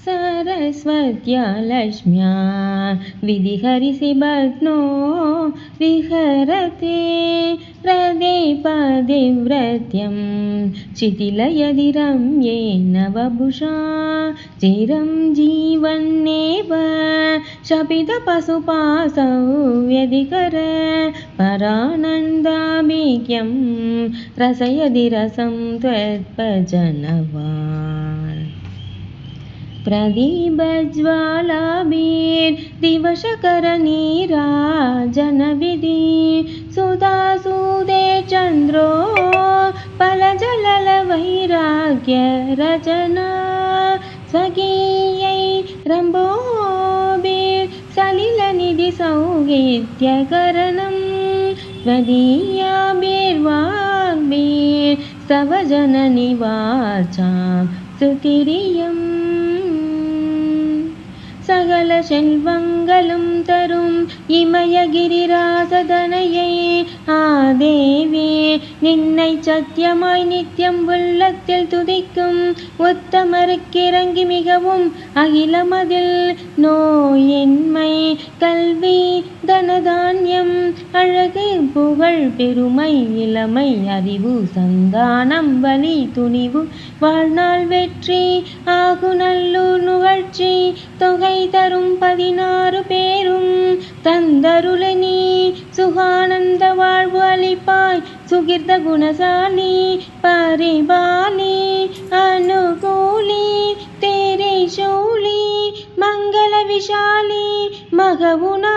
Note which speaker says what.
Speaker 1: सरस्वत्या लक्ष्म्या विधिहरिषि भग्नो विहरते हृदे पदिव्रत्यं शिथिलयदि रम्येन वपुषा चिरं जीवन्नेव शपितपशुपासौ व्यधिकर परानन्दाभिज्ञं रसयदि रसं त्वत्भजनवान् प्रदीपज्वालाभिर्दिवशकरनीराजनविधि सुधासुदे चन्द्रो फलजललवैराग्यरचना स्वकीयै रम्भोभिर्सलिलनिधिसौगीत्यकरणं त्वदीयाभिर्वाग्भिस्तव जननि वाचां स्तुतिरियम् சகல செல்வங்களும் தரும் இமயகிரிராசதனையை ஆதேவி நின்னை சத்தியமாய் நித்தியம் உள்ளத்தில் துதிக்கும் உத்தமருக்கிறங்கி மிகவும் அகிலமதில் நோயின்மை கல்வி தனதான்யம் அழகு புகழ் பெருமை இளமை அறிவு சந்தானம் வலி துணிவு வாழ்நாள் வெற்றி ஆகு நல்லூர் நுகழ்ச்சி தொகை தரும் 16 பேரும் தந்தருளனி சுகானந்த வாழ்வு அளிப்பாய் சுகிர்த குணசாலி பரிபாலி அனுகூலி தேரே சூலி மங்கள விஷாலி மகவுனா